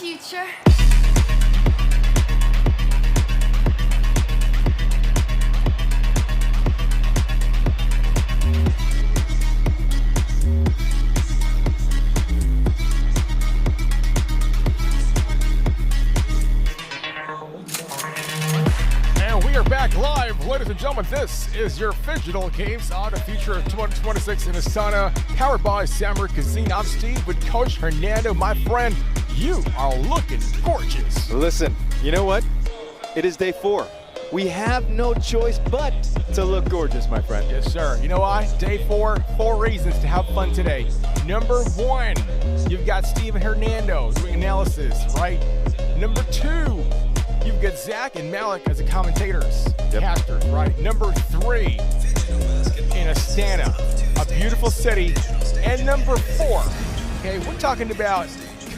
future. Back live, ladies and gentlemen. This is your Phygital Games on the Future of 2026 in Astana, powered by Samurai Casino. I'm Steve with Coach Hernando. My friend, you are looking gorgeous. Listen, you know what? It is day 4. We have no choice but to look gorgeous, my friend. Yes, sir. You know why? Day 4, 4 reasons to have fun today. Number 1, you've got Steve and Hernando doing analysis, right? Number 2, you've got Zach and Malik as the commentators, casters, right? Number 3, in Astana, a beautiful city. And number 4, okay, we're talking about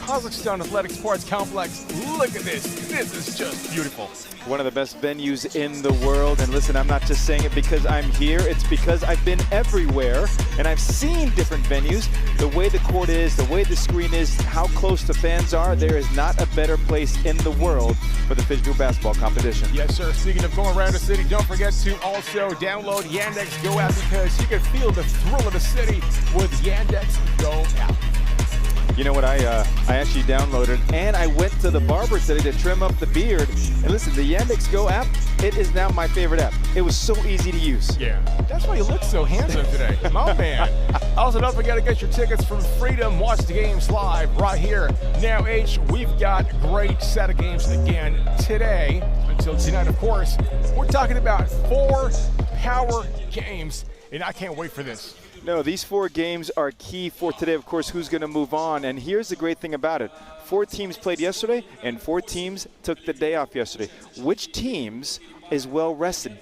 Kazakhstan Athletic Sports Complex. Look at this. This is just beautiful. One of the best venues in the world. And listen, I'm not just saying it because I'm here. It's because I've been everywhere and I've seen different venues. The way the court is, the way the screen is, how close the fans are, there is not a better place in the world for the Phygital basketball competition. Yes, sir. Speaking of going around the city, don't forget to also download Yandex Go app because you can feel the thrill of the city with Yandex Go app. You know what, I actually downloaded and I went to the barber today to trim up the beard. And listen, the Yandex Go app, it is now my favorite app. It was so easy to use. Yeah, that's why you look so handsome today, my man. Also, don't forget to get your tickets from Freedom. Watch the games live right here. Now, H, we've got a great set of games again today. Until tonight, of course, we're talking about 4 power games, and I can't wait for this. No, these 4 games are key for today. Of course, who's going to move on? And here's the great thing about it. 4 teams played yesterday, and 4 teams took the day off yesterday. Which teams is well rested?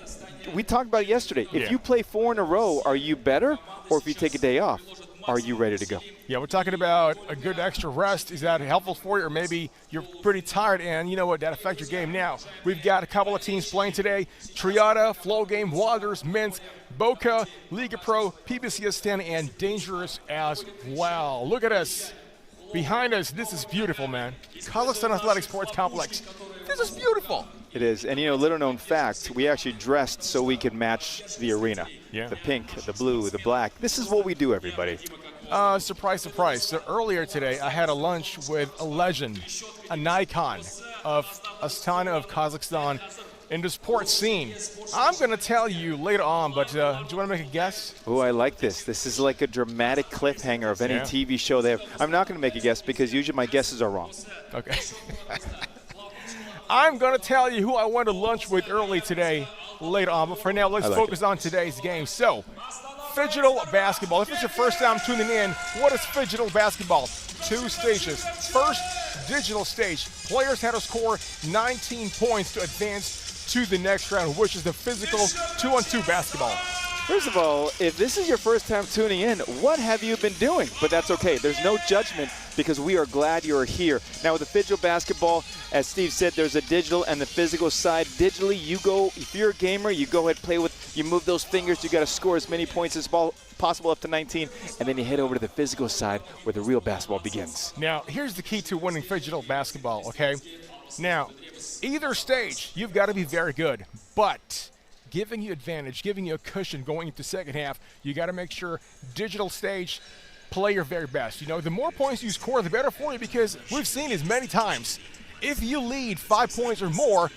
We talked about it yesterday. If you play 4 in a row, are you better? Or if you take a day off, are you ready to go? Yeah, we're talking about a good extra rest. Is that helpful for you? Or maybe you're pretty tired and you know what, that affects your game. Now, we've got a couple of teams playing today. Triada, Flow Game, Wanderers, Minsk, Boca, Liga Pro, PBC Astana, and Dangerous as well. Look at us. Behind us, this is beautiful, man. Kazakhstan Athletic Sports Complex. This is beautiful. It is. And, you know, little known fact, we actually dressed so we could match the arena. Yeah. The pink, the blue, the black. This is what we do, everybody. Surprise, surprise. So earlier today, I had a lunch with a legend, an icon of Astana, of Kazakhstan, in the sports scene. I'm going to tell you later on, but do you want to make a guess? Oh, I like this. This is like a dramatic cliffhanger of any TV show they have. I'm not going to make a guess because usually my guesses are wrong. Okay. I'm going to tell you who I went to lunch with early today later on, but for now, let's focus on today's game. So, Phygital basketball. If it's your first time tuning in, what is Phygital basketball? 2 stages. First, digital stage. Players had to score 19 points to advance to the next round, which is the physical 2-on-2 basketball. First of all, if this is your first time tuning in, what have you been doing? But that's okay. There's no judgment because we are glad you're here. Now with the Phygital basketball, as Steve said, there's a digital and the physical side. Digitally, you go, if you're a gamer, you go ahead and play with, you move those fingers, you got to score as many points as possible up to 19, and then you head over to the physical side where the real basketball begins. Now, here's the key to winning Phygital basketball, okay? Now, either stage, you've got to be very good, but giving you advantage, giving you a cushion going into second half, you got to make sure digital stage, play your very best. You know, the more points you score, the better for you because we've seen this many times. If you lead 5 points or more,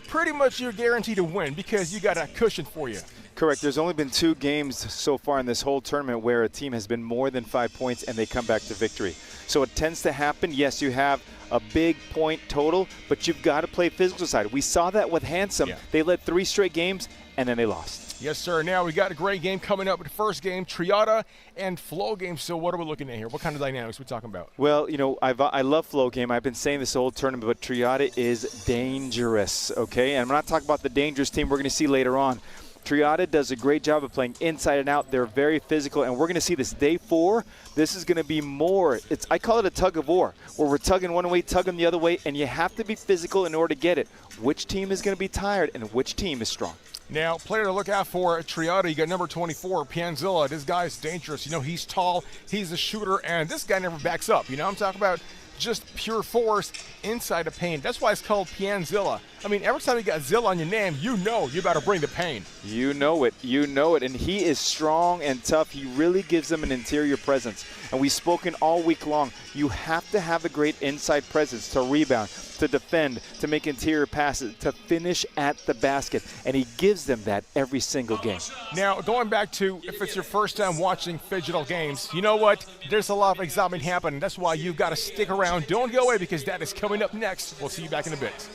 pretty much you're guaranteed to win because you got a cushion for you. Correct. There's only been 2 games so far in this whole tournament where a team has been more than 5 points and they come back to victory. So it tends to happen. Yes, you have a big point total, but you've got to play physical side. We saw that with Handsome. Yeah. They led 3 straight games and then they lost. Yes, sir. Now we got a great game coming up with the first game, Triada and Flow Game. So what are we looking at here? What kind of dynamics are we talking about? Well, you know, I love Flow Game. I've been saying this whole tournament, but Triada is dangerous, okay? And I'm not talking about the dangerous team we're going to see later on. Triada does a great job of playing inside and out. They're very physical, and we're going to see this day 4. This is going to be more. I call it a tug of war, where we're tugging one way, tugging the other way, and you have to be physical in order to get it. Which team is going to be tired, and which team is strong? Now, player to look out for Triada, you got number 24, Pianzilla. This guy's dangerous. You know, he's tall, he's a shooter, and this guy never backs up. You know, I'm talking about just pure force inside the paint. That's why it's called Pianzilla. I mean, every time you got Zilla on your name, you know you better bring the pain. You know it. You know it. And he is strong and tough. He really gives them an interior presence. And we've spoken all week long. You have to have a great inside presence to rebound, to defend, to make interior passes, to finish at the basket. And he gives them that every single game. Now, going back to if it's your first time watching Phygital games, you know what? There's a lot of excitement happening. That's why you've got to stick around. Don't go away because that is coming up next. We'll see you back in a bit.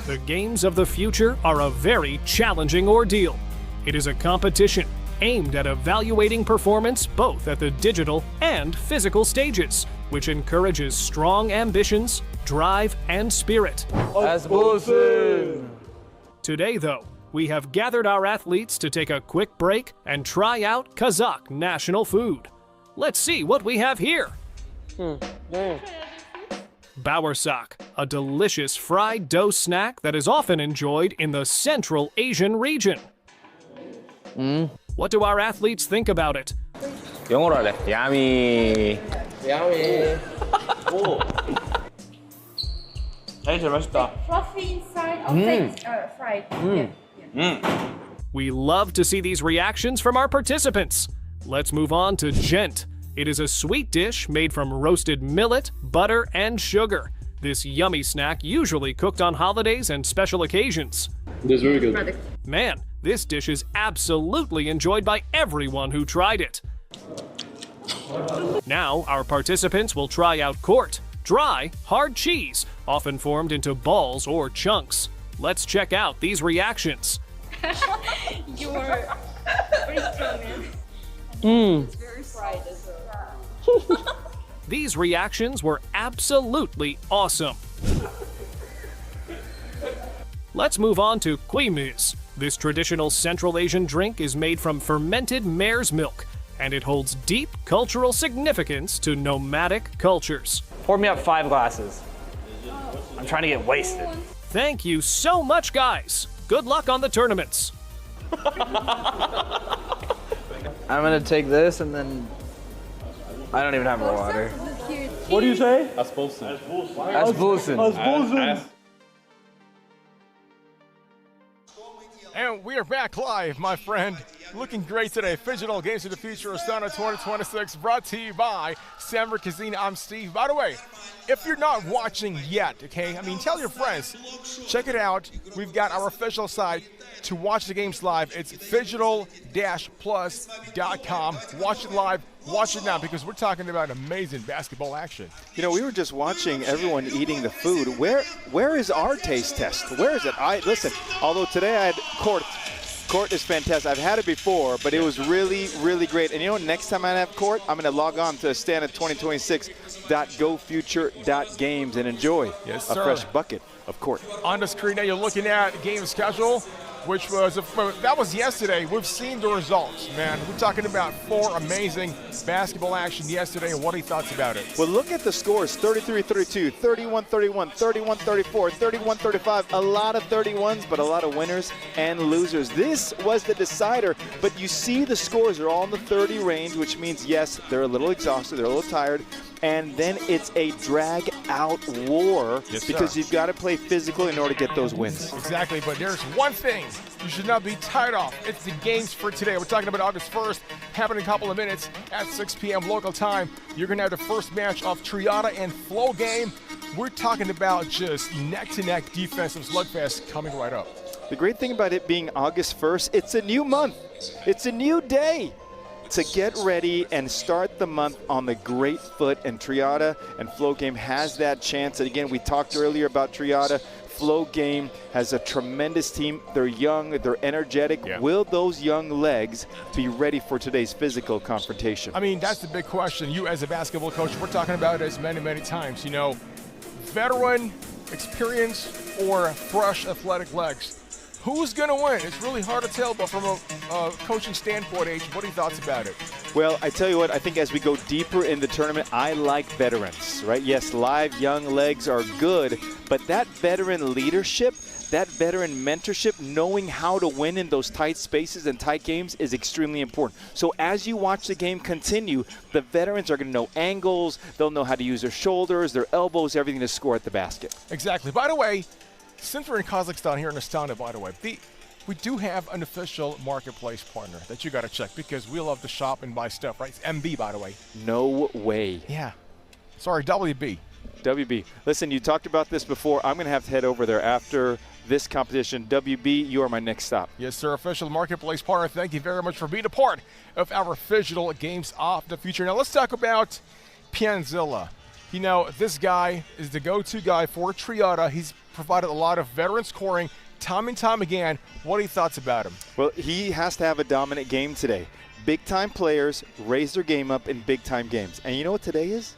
The games of the future are a very challenging ordeal. It is a competition aimed at evaluating performance both at the digital and physical stages, which encourages strong ambitions, drive, and spirit. Today, though, we have gathered our athletes to take a quick break and try out Kazakh national food. Let's see what we have here. Bowersak, a delicious fried dough snack that is often enjoyed in the Central Asian region. What do our athletes think about it? 영어로 할래. 야미. 야미. 오. 진짜 맛있다. Fluffy inside, outside fried. Yeah. We love to see these reactions from our participants. Let's move on to Gent. It is a sweet dish made from roasted millet, butter, and sugar. This yummy snack usually cooked on holidays and special occasions. It is very good. Man, this dish is absolutely enjoyed by everyone who tried it. Now, our participants will try out Kort, dry, hard cheese, often formed into balls or chunks. Let's check out these reactions. You're pretty strong, man. It's very fried as well. These reactions were absolutely awesome. Let's move on to Quimus. This traditional Central Asian drink is made from fermented mare's milk, and it holds deep cultural significance to nomadic cultures. Pour me up 5 glasses. I'm trying to get wasted. Thank you so much, guys. Good luck on the tournaments. I'm gonna take this and then I don't even have water. What do you say? Asbulsin. And we are back live, my friend. Looking great today. Phygital Games of the Future Astana 2026 brought to you by Samber Casino. I'm Steve. By the way, if you're not watching yet, okay, I mean, tell your friends. Check it out. We've got our official site to watch the games live. It's phygital-plus.com. Watch it live. Watch it now because we're talking about amazing basketball action. You know, we were just watching everyone eating the food. Where is our taste test? Where is it? Listen, although today I had Kort. Kort is fantastic. I've had it before, but it was really, really great. And you know, next time I have Kort, I'm going to log on to Astana2026.gofuture.games and enjoy a fresh bucket of Kort. On the screen now, you're looking at game schedule, which was, that was yesterday. We've seen the results, man. We're talking about 4 amazing basketball action yesterday, and what are your thoughts about it? Well, look at the scores, 33-32, 31-31, 31-34, 31-35, a lot of 31s, but a lot of winners and losers. This was the decider, but you see the scores are all in the 30 range, which means, yes, they're a little exhausted, they're a little tired, and then it's a drag-out war because you've got to play physical in order to get those wins. Exactly, but there's one thing you should not be tied off. It's the games for today. We're talking about August 1st, happening in a couple of minutes at 6 p.m. local time. You're going to have the first match of Triada and Flow game. We're talking about just neck-to-neck defensive slugfest coming right up. The great thing about it being August 1st, it's a new month. It's a new day to get ready and start the month on the great foot, and Triada and Flow Game has that chance. And again, we talked earlier about Triada. Flow Game has a tremendous team. They're young, they're energetic. Yeah. Will those young legs be ready for today's physical confrontation? I mean, that's the big question. You as a basketball coach, we're talking about it many, many times. You know, veteran, experience, or fresh athletic legs. Who's going to win? It's really hard to tell, but from a coaching standpoint, H, what are your thoughts about it? Well, I tell you what, I think as we go deeper in the tournament, I like veterans, right? Yes, live young legs are good, but that veteran leadership, that veteran mentorship, knowing how to win in those tight spaces and tight games is extremely important. So as you watch the game continue, the veterans are going to know angles, they'll know how to use their shoulders, their elbows, everything to score at the basket. Exactly. By the way, since we're in Kazakhstan here in Astana, by the way, we do have an official marketplace partner that you got to check because we love to shop and buy stuff, right? It's MB, by the way. No way. Yeah. Sorry, WB. WB. Listen, you talked about this before. I'm going to have to head over there after this competition. WB, you are my next stop. Yes, sir. Official marketplace partner. Thank you very much for being a part of our Phygital Games of the Future. Now, let's talk about Pianzilla. You know, this guy is the go-to guy for Triada. He's provided a lot of veteran scoring time and time again. What are your thoughts about him? Well, he has to have a dominant game today. Big-time players raise their game up in big-time games. And you know what today is?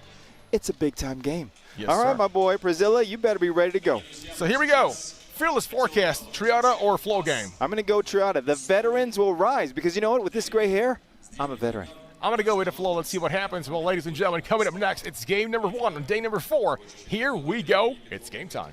It's a big-time game. Yes, All right, sir. my boy, Brazilla, you better be ready to go. So here we go. Fearless forecast, Triada or flow game? I'm going to go Triada. The veterans will rise because you know what? With this gray hair, I'm a veteran. I'm going to go with the flow. Let's see what happens. Well, ladies and gentlemen, coming up next, it's game number 1 on day number 4. Here we go. It's game time.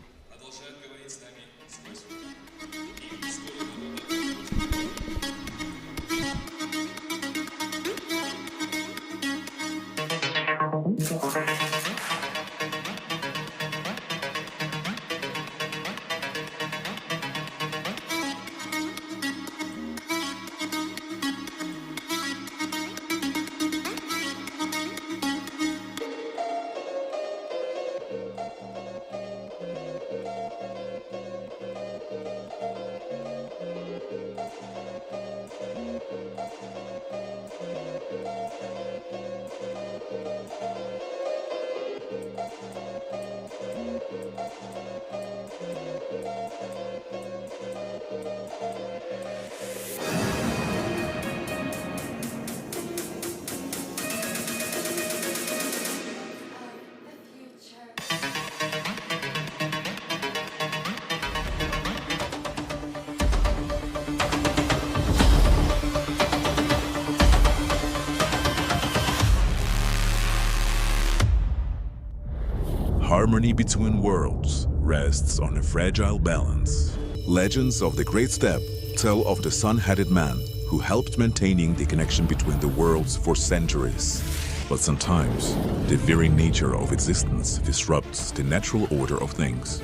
Harmony between worlds rests on a fragile balance. Legends of the Great Step tell of the sun-headed man who helped maintaining the connection between the worlds for centuries. But sometimes, the very nature of existence disrupts the natural order of things.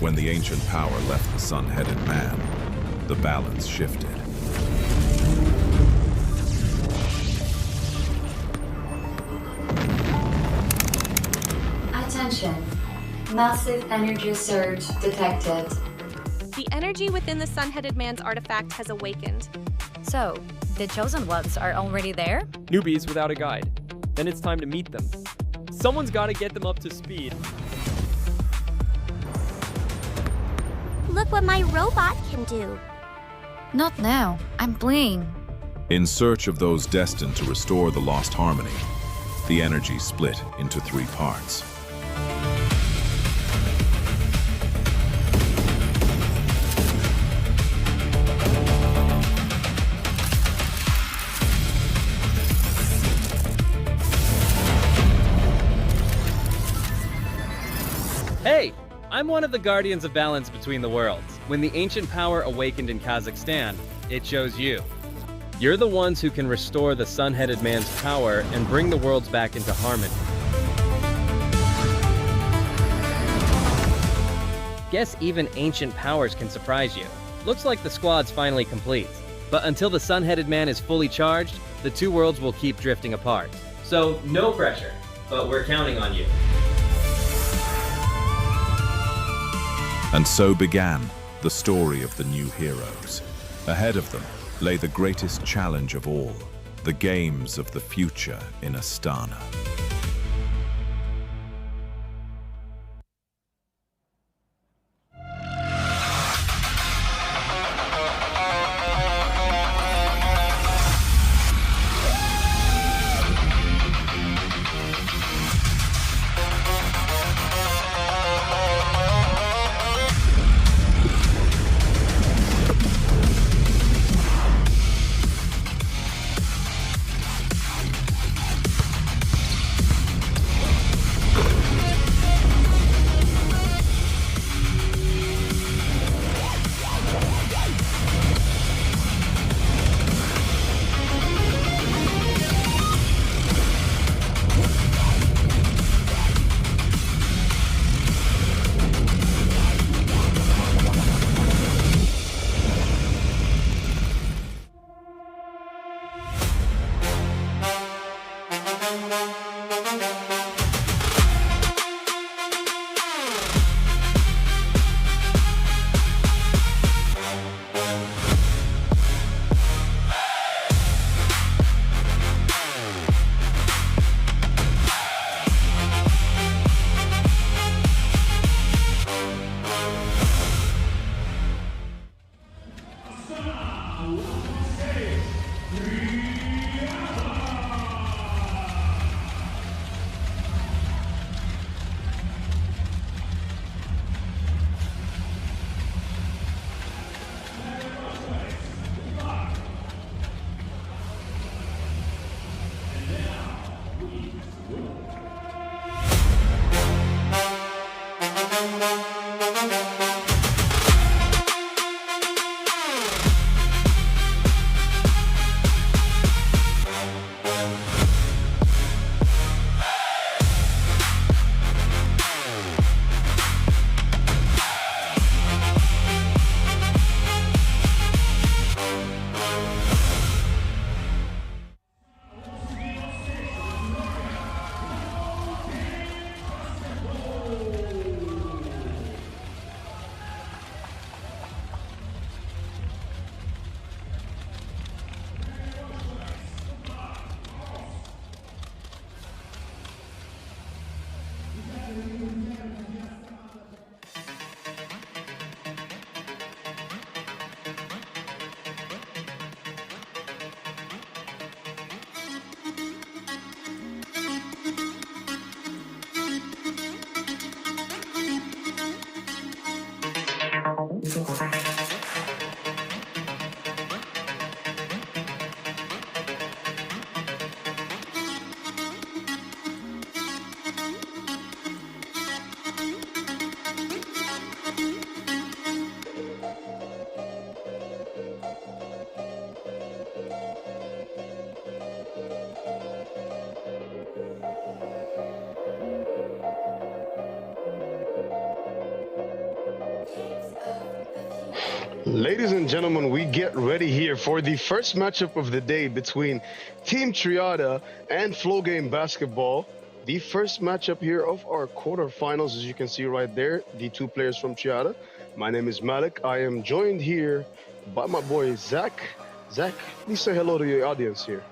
When the ancient power left the sun-headed man, the balance shifted. Attention. Massive energy surge detected. The energy within the sun-headed man's artifact has awakened. So, the chosen ones are already there? Newbies without a guide. Then it's time to meet them. Someone's got to get them up to speed. Look what my robot can do. Not now. I'm playing. In search of those destined to restore the lost harmony, the energy split into 3 parts. Hey, I'm one of the guardians of balance between the worlds. When the ancient power awakened in Kazakhstan, it chose you. You're the ones who can restore the sun-headed man's power and bring the worlds back into harmony. Guess even ancient powers can surprise you. Looks like the squad's finally complete. But until the sun-headed man is fully charged, the 2 worlds will keep drifting apart. So no pressure, but we're counting on you. And so began the story of the new heroes. Ahead of them lay the greatest challenge of all, the games of the future in Astana. Ladies and gentlemen, we get ready here for the first matchup of the day between Team Triada and Flow Game Basketball. The first matchup here of our quarterfinals, as you can see right there, the two players from Triada. My name is Halyk. I am joined here by my boy Zach. Zach, please say hello to your audience here.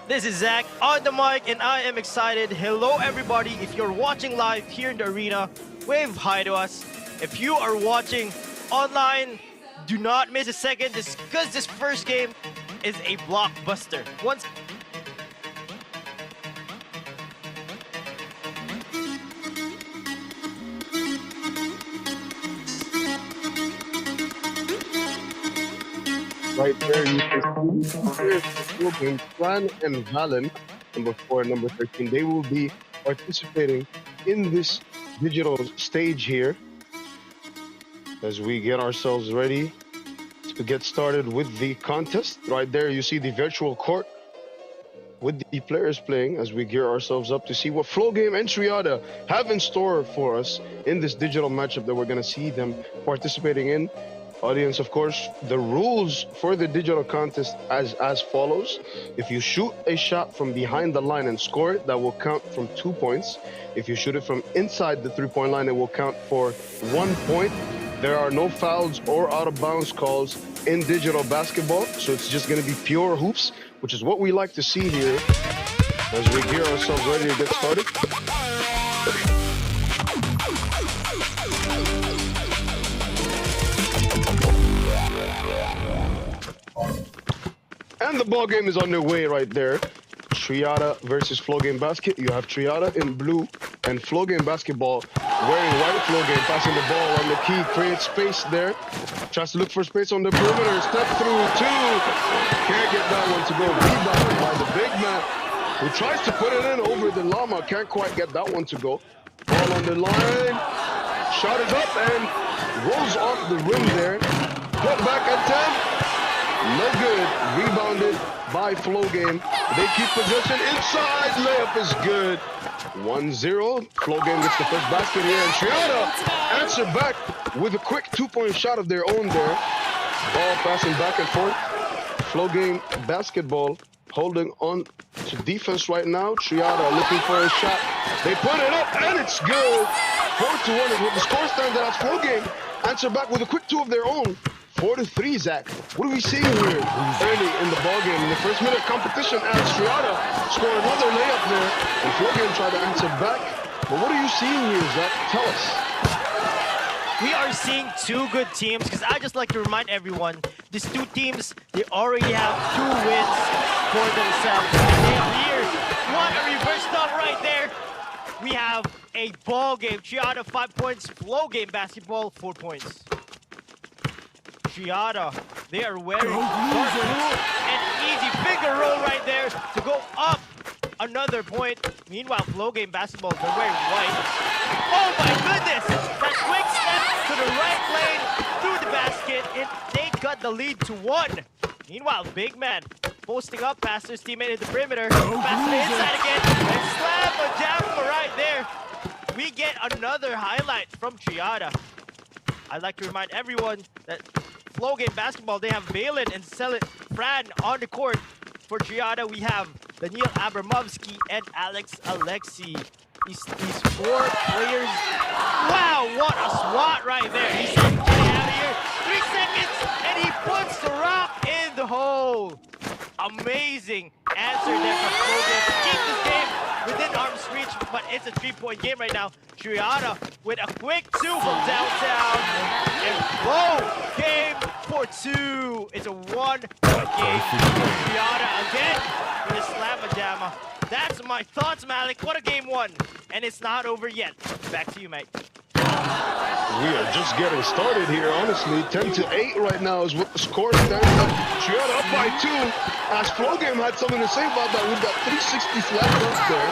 This is Zach on the mic, and I am excited. Hello, everybody. If you're watching live here in the arena, wave hi to us. If you are watching online, do not miss a second, because this first game is a blockbuster. Right there, you can see Fran and Valen, number 4 and number 13. They will be participating in this digital stage here as we get ourselves ready to get started with the contest. Right there, you see the virtual court with the players playing as we gear ourselves up to see what Flow Game and Triada have in store for us in this digital matchup that we're going to see them participating in. Audience, of course, the rules for the digital contest as follows. If you shoot a shot from behind the line and score it, that will count from 2 points. If you shoot it from inside the three-point line, it will count for 1 point. There are no fouls or out-of-bounds calls in digital basketball, so it's just going to be pure hoops, which is what we like to see here as we gear ourselves ready to get started. And the ball game is underway right there. Triada versus Flow Game Basket. You have Triada in blue and Flow Game Basketball wearing white. Flow Game passing the ball on the key, creates space there. Tries to look for space on the perimeter. Step through 2. Can't get that one to go. Rebounded by the big man who tries to put it in over the llama. Can't quite get that one to go. Ball on the line. Shot is up and rolls off the rim there. Put back at 10. No good. Rebounded by Flow Game. They keep possession inside. Layup is good. 1-0. Flow Game gets the first basket here, and Triada answer back with a quick 2-point shot of their own there. Ball passing back and forth. Flow Game Basketball holding on to defense right now. Triada looking for a shot. They put it up, and it's good. 4-1 is what the score stands at. Flow Game answer back with a quick 2 of their own. 4-3, Zach. What are we seeing here early in the ballgame? In the first minute competition, as Triada score another layup there, and Flow Game try to answer back. But what are you seeing here, Zach? Tell us. We are seeing two good teams, because I just like to remind everyone, these two teams, they already have 2 wins for themselves. And they are here. What a reverse dunk right there. We have a ball game. Triada 5 points, Flow Game Basketball 4 points. Triada, they are wearing dark blue and easy finger roll right there to go up another point. Meanwhile, Flow Game Basketball, they're wearing white. Oh my goodness! That quick step to the right lane through the basket, and they got the lead to 1. Meanwhile, big man posting up past his teammate in the perimeter. Pass it inside again, and slam a jam right there. We get another highlight from Triada. I'd like to remind everyone that Flow Game Basketball, they have Valen and Fran on the court. For Triada, we have Daniel Abramovsky and Alex Alexi. These 4 players. Wow, what a swat right there. He's getting out of here. 3 seconds, and he puts the rock in the hole. Amazing answer there from Flow Game to keep this game within arm's reach, but it's a 3-point game right now. Triada with a quick 2 from downtown, and Flow Game for 2. It's a 1-point game for Triada again with a slamma-jamma. That's my thoughts, Halyk. What a game 1, and it's not over yet. Back to you, mate. We are just getting started here, honestly. 10-8 right now is what the score stands at. Triada up by 2. As Flow Game had something to say about that with that 360 flat dunk there.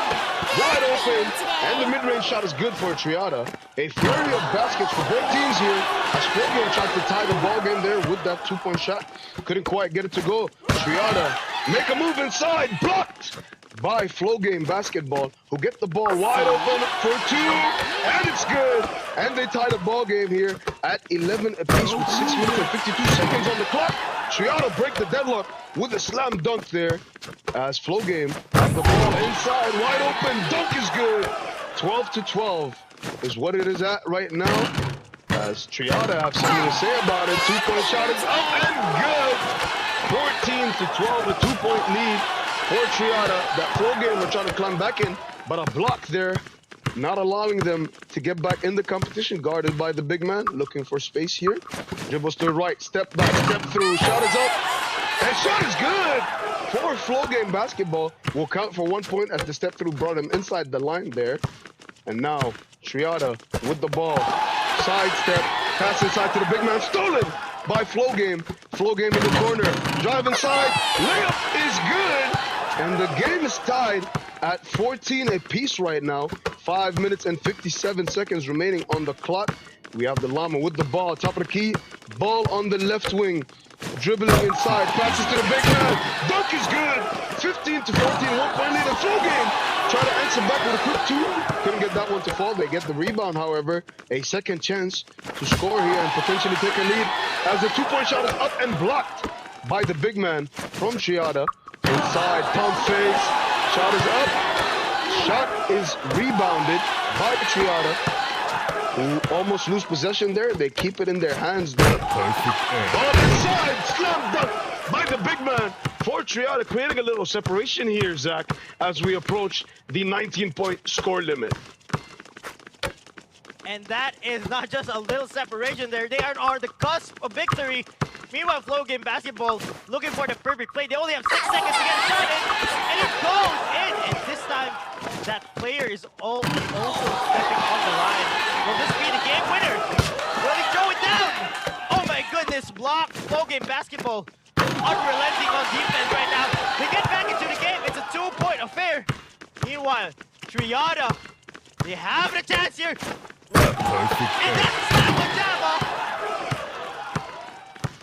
Wide open, and the mid-range shot is good for Triada. A flurry of baskets for both teams here. As Flow Game tried to tie the ball game there with that 2-point shot. Couldn't quite get it to go. Triada make a move inside, blocked by Flow Game Basketball, who get the ball wide open for 2, and it's good. And they tie the ball game here at 11 apiece with 6 minutes and 52 seconds on the clock. Triada break the deadlock with a slam dunk there as Flow Game has the ball inside, wide open, dunk is good. 12-12 is what it is at right now. As Triada have something to say about it. 2-point shot is up and good. 14-12, a 2-point lead for Triada. That Flow Game are trying to climb back in, but a block there, not allowing them to get back in the competition, guarded by the big man, looking for space here. Dribbles to the right, step back, step through, shot is up, and shot is good for Flow Game Basketball. Will count for 1 point as the step through brought him inside the line there. And now, Triada with the ball, side step, pass inside to the big man, stolen by Flow Game. Flow Game in the corner, drive inside, layup is good, and the game is tied at 14 apiece right now. 5 minutes and 57 seconds remaining on the clock. We have the Llama with the ball, top of the key, ball on the left wing, dribbling inside, passes to the big man, dunk is good. 15-14, 1-point lead, and Flow Game try to answer back with a quick 2. Couldn't get that one to fall. They get the rebound, however. A second chance to score here and potentially take a lead as the 2-point shot is up and blocked by the big man from Triada. Inside, pump fakes, shot is up. Shot is rebounded by Triada, who almost lose possession there. They keep it in their hands there. Ball inside, slam dunk by the big man for Triada, creating a little separation here, Zach, as we approach the 19-point score limit. And that is not just a little separation there. They are on the cusp of victory. Meanwhile, Flow Game Basketball looking for the perfect play. They only have 6 seconds to get a shot in, and it goes in. And this time, that player is also stepping on the line. Will this be the game winner? Will he throw it down? Oh my goodness, block. Flow Game Basketball unrelenting on defense right now. They get back into the game. It's a 2-point affair. Meanwhile, Triada, they have a chance here. And that's Slabajama.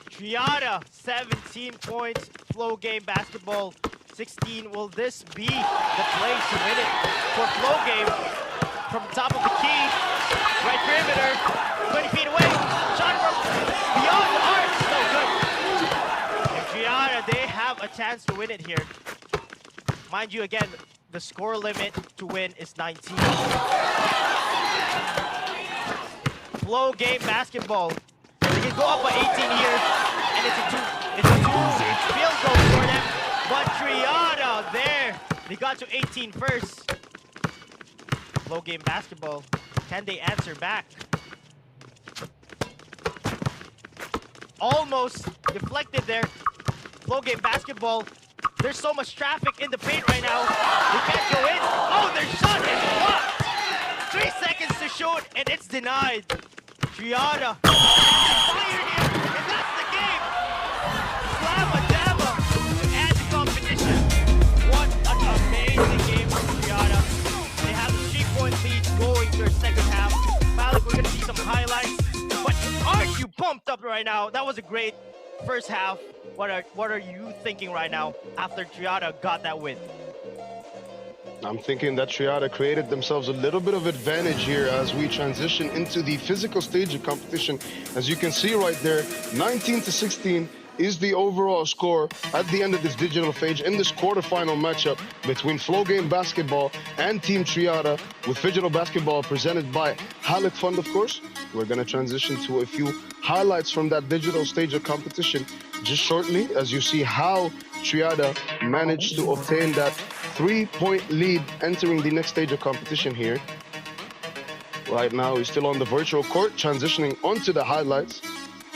Triada, 17 points. Flow Game Basketball, 16. Will this be the play to win it for Flow Game? From top of the key, right perimeter, 20 feet away. Shot from beyond the arc, so good. And Triada, they have a chance to win it here. Mind you, again, the score limit to win is 19. Flow Game Basketball, they can go up by 18 here, and it's a two field goal for them. But Triada there, they got to 18 first. Flow Game Basketball, can they answer back? Almost deflected there. Flow Game Basketball, there's so much traffic in the paint right now. They can't go in. Oh, their shot is blocked. 3 seconds to shoot, and it's denied. Triada fired here, and that's the game. Slabajama to add the competition. What an amazing game from Triada. They have a 3-point lead going to their second half. Halyk, we're gonna see some highlights. But aren't you pumped up right now? That was a great first half. What are you thinking right now after Triada got that win? I'm thinking that Triada created themselves a little bit of advantage here as we transition into the physical stage of competition. As you can see right there, 19-16 is the overall score at the end of this digital phase in this quarterfinal matchup between Flow Game Basketball and Team Triada, with Phygital Basketball presented by Halyk Fund, of course. We're going to transition to a few highlights from that digital stage of competition just shortly, as you see how Triada managed to obtain that 3-point lead entering the next stage of competition here. Right now, he's still on the virtual court, transitioning onto the highlights.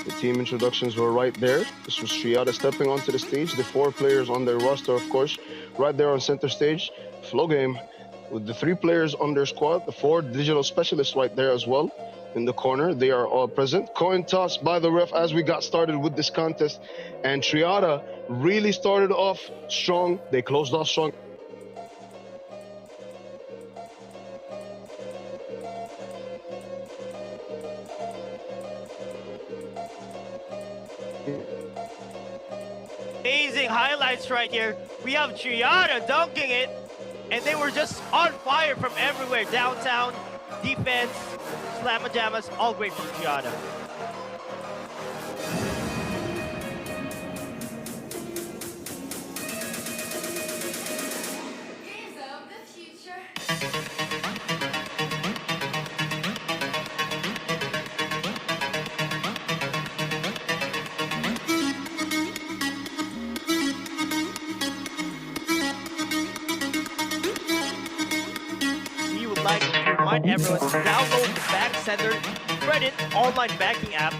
The team introductions were right there. This was Triada stepping onto the stage. The 4 players on their roster, of course, right there on center stage. Flow Game with the 3 players on their squad, the 4 digital specialists right there as well. in the corner. They are all present. Coin toss by the ref as we got started with this contest. And Triada really started off strong. They closed off strong. Amazing highlights right here. We have Triada dunking it, and they were just on fire from everywhere. Downtown, defense, slamma-jammas, all great from Triada. Like to remind everyone to download the Bank Center Credit online banking app.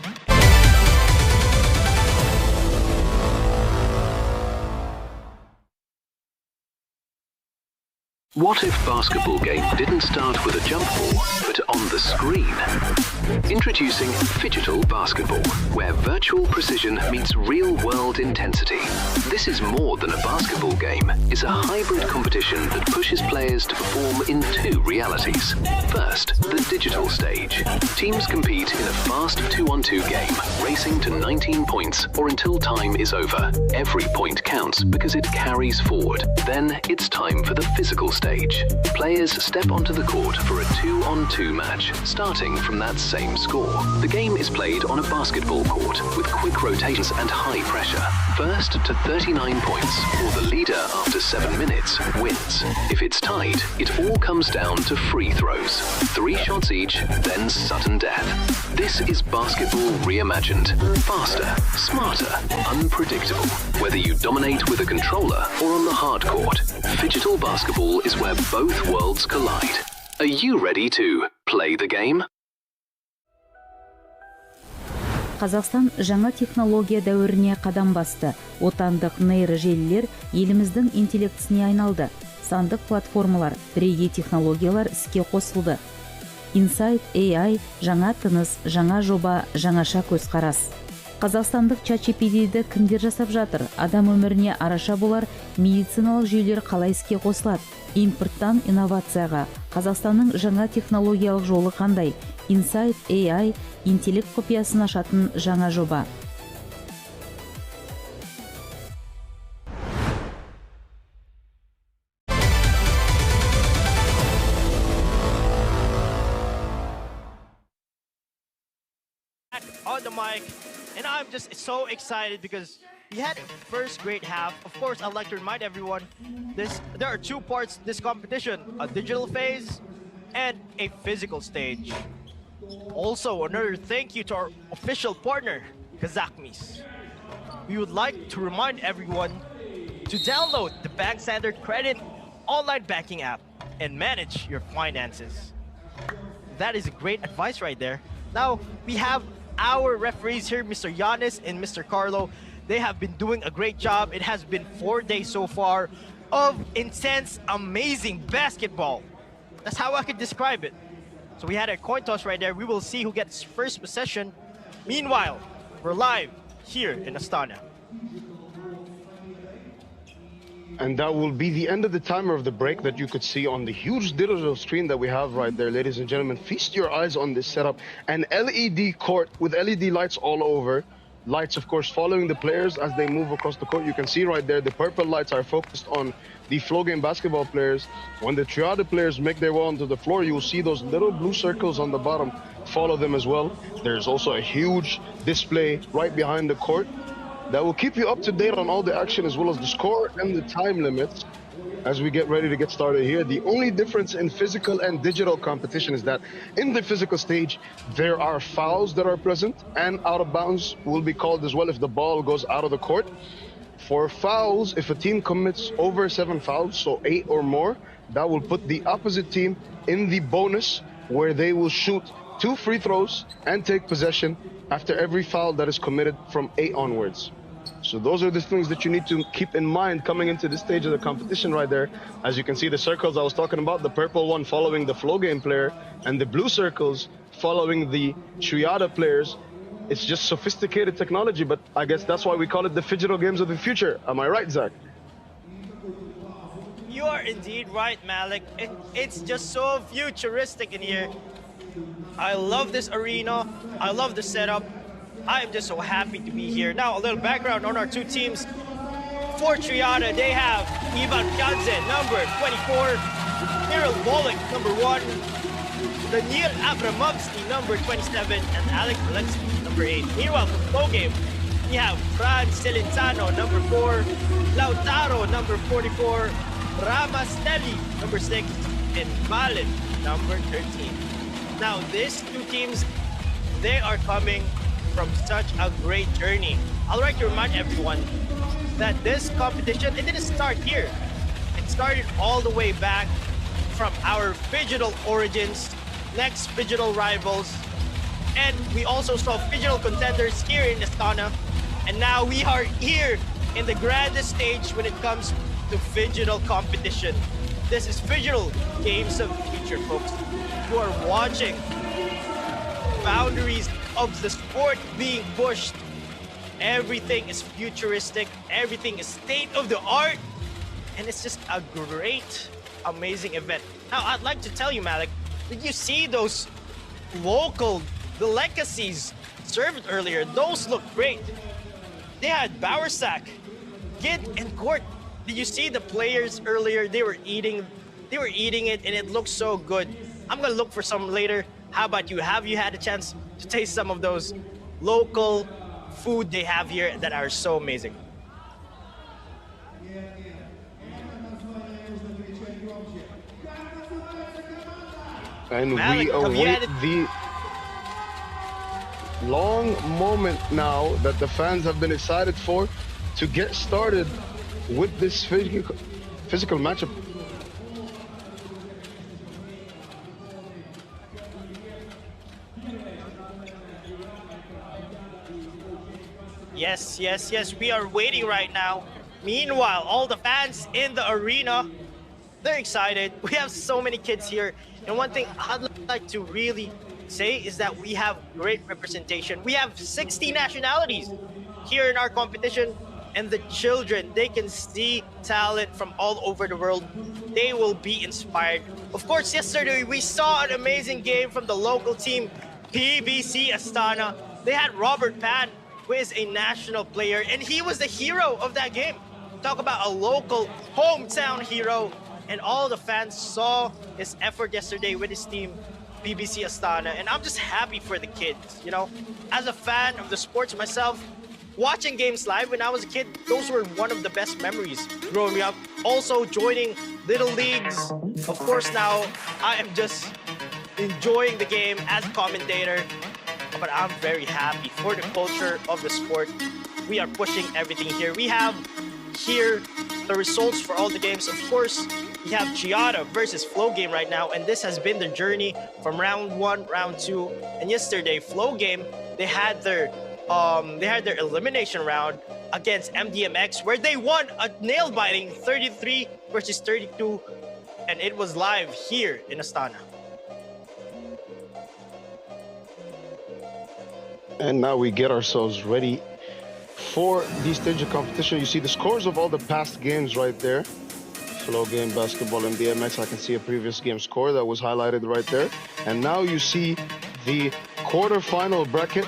What if basketball game didn't start with a jump ball, but on the screen? Introducing Phygital Basketball, where virtual precision meets real-world intensity. This is more than a basketball game. It's a hybrid competition that pushes players to perform in two realities. First, the digital stage. Teams compete in a fast 2-on-2 game, racing to 19 points or until time is over. Every point counts because it carries forward. Then it's time for the physical stage. Players step onto the court for a 2-on-2 match, starting from that same score. The game is played on a basketball court with quick rotations and high pressure. First to 39 points, or the leader after 7 minutes wins. If it's tied, it all comes down to free throws. 3 shots each, then sudden death. This is basketball reimagined. Faster, smarter, unpredictable. Whether you dominate with a controller or on the hard court, Phygital Basketball is where both worlds collide. Are you ready to play the game? Қазақстан жаңа технология дәуіріне қадам басты. Отандық нейрожелілер еліміздің интеллектісіне айналды. Сандық платформалар, бірегей технологиялар іске қосылды. Insight AI жаңа тыныс, жаңа жоба, жаңаша көзқарас. Қазақстандық ChatGPT-ді кімдер жасап жатыр? Адам өміріне араша болар медициналық жүйелер қалай іске қосылады? Импорттан инновацияға Қазақстанның жаңа технологиялық жолы қандай? Insight AI интеллект құпиясын ашатын жаңа жоба. On the mic, and I'm just so excited because we had a first great half. Of course, I'd like to remind everyone there are 2 parts to this competition: a digital phase and a physical stage. Also, another thank you to our official partner, Kazakh. We would like to remind everyone to download the Bank Standard Credit online banking app and manage your finances. That is a great advice right there. Now, we have our referees here, Mr. Yanis and Mr. Carlo. They have been doing a great job. It has been 4 days so far of intense, amazing basketball. That's how I could describe it. So we had a coin toss right there. We will see who gets first possession. Meanwhile, we're live here in Astana. And that will be the end of the timer of the break that you could see on the huge digital screen that we have right there, ladies and gentlemen. Feast your eyes on this setup. An LED court with LED lights all over. Lights, of course, following the players as they move across the court. You can see right there, the purple lights are focused on the flow game basketball players. When the Triada players make their way onto the floor, you will see those little blue circles on the bottom follow them as well. There's also a huge display right behind the court that will keep you up to date on all the action as well as the score and the time limits as we get ready to get started here. The only difference in physical and digital competition is that in the physical stage, there are fouls that are present, and out of bounds will be called as well if the ball goes out of the court. For fouls, if a team commits over 7 fouls, so 8 or more, that will put the opposite team in the bonus where they will shoot 2 free throws and take possession after every foul that is committed from 8 onwards. So those are the things that you need to keep in mind coming into this stage of the competition right there. As you can see, the circles I was talking about, the purple one following the Flow Game player and the blue circles following the Triada players. It's just sophisticated technology, but I guess that's why we call it the Phygital games of the future. Am I right, Zach? You are indeed right, Malik. It's just so futuristic in here. I love this arena. I love the setup. I am just so happy to be here. Now, a little background on our two teams. For Triada, they have Ivan Kanze, number 24, Cyril Volek, number 1, Daniel Abramovsky, number 27, and Halyk, number 8. Meanwhile, for Flow Game, we have Fran Celentano, number 4, Lautaro, number 44, Ramastelli, number 6, and Malin, number 13. Now, these two teams, they are coming from such a great journey. I'd like to remind everyone that this competition, it didn't start here. It started all the way back from our Phygital origins, next Phygital rivals, and we also saw Phygital contenders here in Astana, and now we are here in the grandest stage when it comes to Phygital competition. This is Phygital Games of the Future, folks. You are watching boundaries of the sport being pushed. Everything is futuristic, everything is state of the art, and it's just a great, amazing event. Now, I'd like to tell you, Malik, did you see those local delicacies served earlier? Those look great. They had Bowersack, Git, and Court. Did you see the players earlier? They were eating it, and it looks so good. I'm gonna look for some later. How about you? Have you had a chance to taste some of those local food they have here that are so amazing? And Malik, we await the long moment now that the fans have been excited for to get started with this physical matchup. Yes, yes, yes, we are waiting right now. Meanwhile, all the fans in the arena, they're excited. We have so many kids here. And one thing I'd like to really say is that we have great representation. We have 60 nationalities here in our competition, and the children, they can see talent from all over the world. They will be inspired. Of course, yesterday we saw an amazing game from the local team, PBC Astana. They had Robert Pan, who is a national player, and he was the hero of that game. Talk about a local hometown hero, and all the fans saw his effort yesterday with his team, PBC Astana, and I'm just happy for the kids, you know? As a fan of the sports myself, watching games live when I was a kid, those were one of the best memories growing up. Also joining little leagues. Of course, now I am just enjoying the game as a commentator, but I'm very happy for the culture of the sport. We are pushing everything here. We have here the results for all the games. Of course, we have Triada versus Flow Game right now, and this has been the journey from round 1, round 2, and yesterday Flow Game, they had their elimination round against MDMX, where they won a nail-biting 33 versus 32, and it was live here in Astana. And now we get ourselves ready for the stage of competition. You see the scores of all the past games right there. Flow Game, Basketball, and DMX. I can see a previous game score that was highlighted right there. And now you see the quarterfinal bracket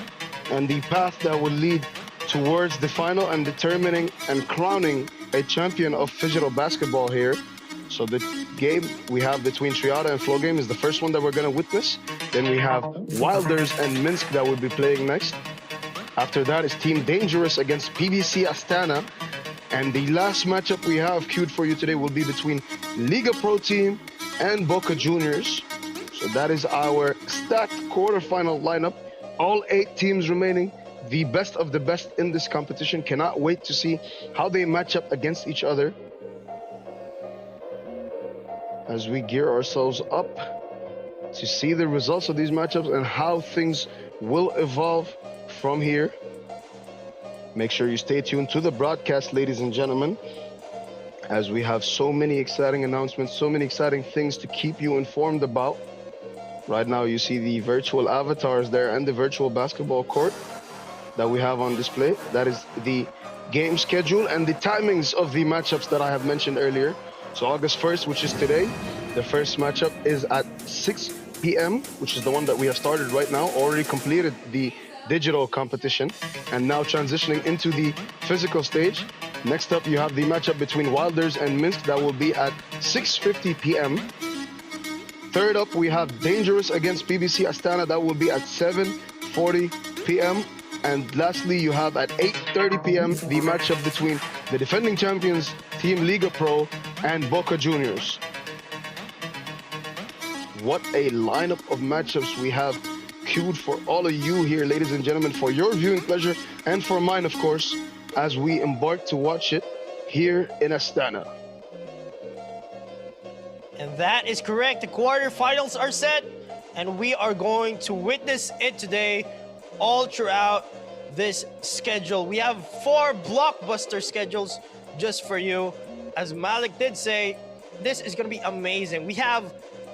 and the path that will lead towards the final and determining and crowning a champion of Phygital basketball here. So the game we have between Triada and Flow Game is the first one that we're going to witness. Then we have Wilders and Minsk that will be playing next. After that is Team Dangerous against PBC Astana. And the last matchup we have queued for you today will be between Liga Pro Team and Boca Juniors. So that is our stacked quarterfinal lineup. All 8 teams remaining, the best of the best in this competition. Cannot wait to see how they match up against each other as we gear ourselves up to see the results of these matchups and how things will evolve from here. Make sure you stay tuned to the broadcast, ladies and gentlemen, as we have so many exciting announcements, so many exciting things to keep you informed about. Right now, you see the virtual avatars there and the virtual basketball court that we have on display. That is the game schedule and the timings of the matchups that I have mentioned earlier. So August 1st, which is today, the first matchup is at 6 p.m., which is the one that we have started right now, already completed the digital competition, and now transitioning into the physical stage. Next up, you have the matchup between Wilders and Minsk that will be at 6:50 p.m. Third up, we have Dangerous against BBC Astana. That will be at 7:40 p.m. And lastly, you have at 8:30 p.m. the matchup between the defending champions, Team Liga Pro, and Boca Juniors. What a lineup of matchups we have queued for all of you here, ladies and gentlemen, for your viewing pleasure and for mine, of course, as we embark to watch it here in Astana. And that is correct. The quarterfinals are set, and we are going to witness it today all throughout this schedule. We have 4 blockbuster schedules just for you. As Malik did say, this is going to be amazing. We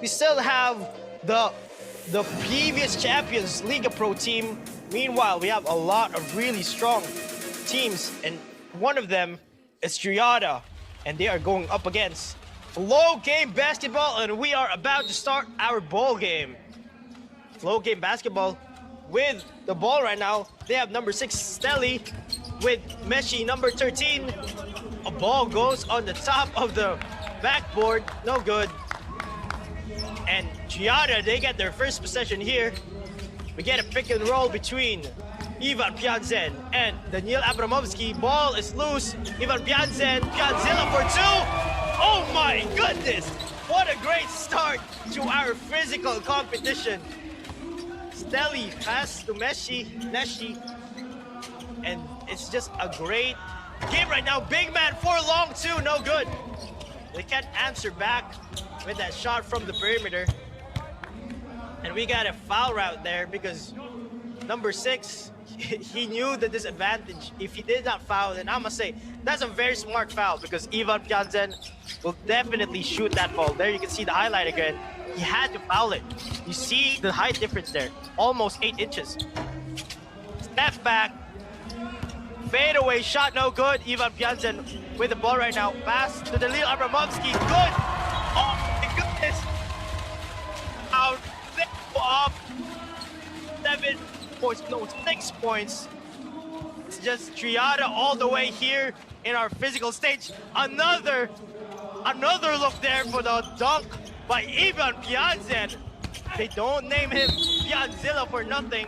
still have the previous champions Liga Pro team. Meanwhile, we have a lot of really strong teams, and one of them is Triada, and they are going up against Flow Game Basketball, and we are about to start our ball game. Flow Game Basketball with the ball right now. They have number 6 Stelly with Meshi number 13. A ball goes on the top of the backboard, no good. And Triada, they get their first possession here. We get a pick and roll between Ivan Pianzen and Daniel Abramovsky. Ball is loose. Ivan Pianzen, Pianzilla for 2. Oh my goodness! What a great start to our physical competition. Stelly pass to Neshi, and it's just a great game right now. Big man for long too, no good. They can't answer back with that shot from the perimeter. And we got a foul route there because number 6, he knew the disadvantage. If he did not foul, then I must say, that's a very smart foul because Ivan Pianzen will definitely shoot that ball. There you can see the highlight again. He had to foul it. You see the height difference there, almost 8 inches. Step back, fadeaway shot, no good. Ivan Pianzen with the ball right now. Pass to Daniil Abramovsky, good. Oh my goodness. Out, off. 7 points, no, 6 points. It's just Triada all the way here in our physical stage. Another look there for the dunk by Ivan Pianzen. They don't name him Pianzilla for nothing.